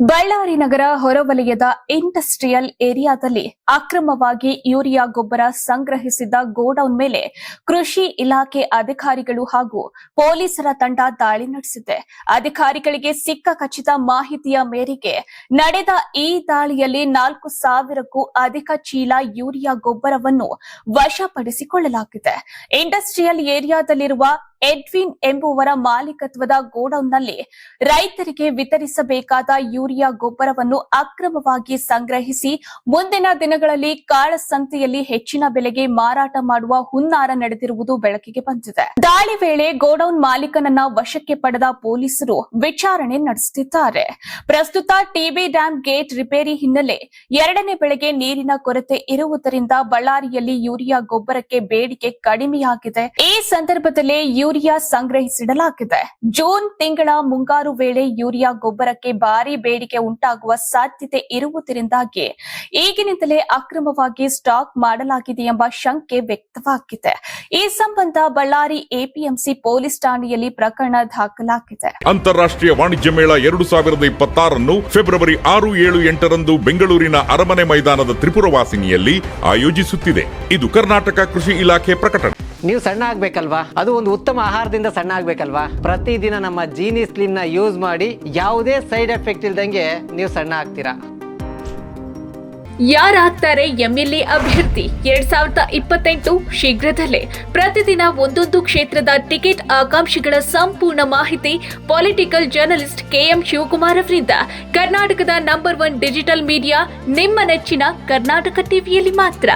ಬಳ್ಳಾರಿ ನಗರ ಹೊರವಲಯದ ಇಂಡಸ್ಟ್ರಿಯಲ್ ಏರಿಯಾದಲ್ಲಿ ಅಕ್ರಮವಾಗಿ ಯೂರಿಯಾ ಗೊಬ್ಬರ ಸಂಗ್ರಹಿಸಿದ್ದ ಗೋಡೌನ್ ಮೇಲೆ ಕೃಷಿ ಇಲಾಖೆ ಅಧಿಕಾರಿಗಳು ಹಾಗೂ ಪೊಲೀಸರ ತಂಡ ದಾಳಿ ನಡೆಸಿದೆ. ಅಧಿಕಾರಿಗಳಿಗೆ ಸಿಕ್ಕ ಖಚಿತ ಮಾಹಿತಿಯ ಮೇರೆಗೆ ನಡೆದ ಈ ದಾಳಿಯಲ್ಲಿ 4,000ಕ್ಕೂ ಅಧಿಕ ಚೀಲ ಯೂರಿಯಾ ಗೊಬ್ಬರವನ್ನು ವಶಪಡಿಸಿಕೊಳ್ಳಲಾಗಿದೆ. ಇಂಡಸ್ಟ್ರಿಯಲ್ ಏರಿಯಾದಲ್ಲಿರುವ ಎಡ್ವಿನ್ ಎಂಬುವರ ಮಾಲೀಕತ್ವದ ಗೋಡೌನ್ನಲ್ಲಿ ರೈತರಿಗೆ ವಿತರಿಸಬೇಕಾದ ಯೂರಿಯಾ ಗೊಬ್ಬರವನ್ನು ಅಕ್ರಮವಾಗಿ ಸಂಗ್ರಹಿಸಿ ಮುಂದಿನ ದಿನಗಳಲ್ಲಿ ಕಾಳಸಂತೆಯಲ್ಲಿ ಹೆಚ್ಚಿನ ಬೆಲೆಗೆ ಮಾರಾಟ ಮಾಡುವ ಹುನ್ನಾರ ನಡೆದಿರುವುದು ಬೆಳಕಿಗೆ ಬಂದಿದೆ. ದಾಳಿ ವೇಳೆ ಗೋಡೌನ್ ಮಾಲೀಕನನ್ನ ವಶಕ್ಕೆ ಪಡೆದ ಪೊಲೀಸರು ವಿಚಾರಣೆ ನಡೆಸುತ್ತಿದ್ದಾರೆ. ಪ್ರಸ್ತುತ ಟಿಬಿ ಡ್ಯಾಂ ಗೇಟ್ ರಿಪೇರಿ ಹಿನ್ನೆಲೆ 2ನೇ ಬೆಳೆಗೆ ನೀರಿನ ಕೊರತೆ ಇರುವುದರಿಂದ ಬಳ್ಳಾರಿಯಲ್ಲಿ ಯೂರಿಯಾ ಗೊಬ್ಬರಕ್ಕೆ ಬೇಡಿಕೆ ಕಡಿಮೆಯಾಗಿದೆ. ಈ ಸಂದರ್ಭದಲ್ಲಿ ಯೂರಿಯಾ ಸಂಗ್ರಹಿಸಿಡಲಾಗಿದೆ. ಜೂನ್ ತಿಂಗಳ ಮುಂಗಾರು ವೇಳೆ ಯೂರಿಯಾ ಗೊಬ್ಬರಕ್ಕೆ ಭಾರಿ ಬೇಡಿಕೆ ಉಂಟಾಗುವ ಸಾಧ್ಯತೆ ಇರುವುದರಿಂದಾಗಿ ಈಗಿನಿಂದಲೇ ಅಕ್ರಮವಾಗಿ ಸ್ಟಾಕ್ ಮಾಡಲಾಗಿದೆ ಎಂಬ ಶಂಕೆ ವ್ಯಕ್ತವಾಗಿದೆ. ಈ ಸಂಬಂಧ ಬಳ್ಳಾರಿ ಎಪಿಎಂಸಿ ಪೊಲೀಸ್ ಠಾಣೆಯಲ್ಲಿ ಪ್ರಕರಣ ದಾಖಲಾಗಿದೆ. ಅಂತಾರಾಷ್ಟ್ರೀಯ ವಾಣಿಜ್ಯ ಮೇಳ 2026 ಫೆಬ್ರವರಿ 6, 7, 8ರಂದು ಬೆಂಗಳೂರಿನ ಅರಮನೆ ಮೈದಾನದ ತ್ರಿಪುರವಾಸಿನಿಯಲ್ಲಿ ಆಯೋಜಿಸುತ್ತಿದೆ. ಇದು ಕರ್ನಾಟಕ ಕೃಷಿ ಇಲಾಖೆ ಪ್ರಕಟಣೆ. ನೀವು ಸಣ್ಣ ಆಗ್ಬೇಕಲ್ವಾ? ಅದು ಒಂದು ಉತ್ತಮ ಆಹಾರದಿಂದ ಸಣ್ಣ ಆಗ್ಬೇಕಲ್ವಾ? ಪ್ರತಿದಿನ ನಮ್ಮ ಜೀನಿ ಸ್ಲಿಮ್ ನ ಯೂಸ್ ಮಾಡಿ ಯಾವುದೇ ಸೈಡ್ ಎಫೆಕ್ಟ್ ಇಲ್ದಂಗೆ ನೀವು ಸಣ್ಣ ಆಗ್ತೀರಾ. ಯಾರಾಗ್ತಾರೆ ಎಂಎಲ್ಎ ಅಭ್ಯರ್ಥಿ 2028 ಶೀಘ್ರದಲ್ಲೇ. ಪ್ರತಿದಿನ ಒಂದೊಂದು ಕ್ಷೇತ್ರದ ಟಿಕೆಟ್ ಆಕಾಂಕ್ಷಿಗಳ ಸಂಪೂರ್ಣ ಮಾಹಿತಿ ಪೊಲಿಟಿಕಲ್ ಜರ್ನಲಿಸ್ಟ್ ಕೆಎಂ ಶಿವಕುಮಾರ್ ಅವರಿಂದ ಕರ್ನಾಟಕದ ನಂಬರ್ 1 ಡಿಜಿಟಲ್ ಮೀಡಿಯಾ ನಿಮ್ಮ ನೆಚ್ಚಿನ ಕರ್ನಾಟಕ ಟಿವಿಯಲ್ಲಿ ಮಾತ್ರ.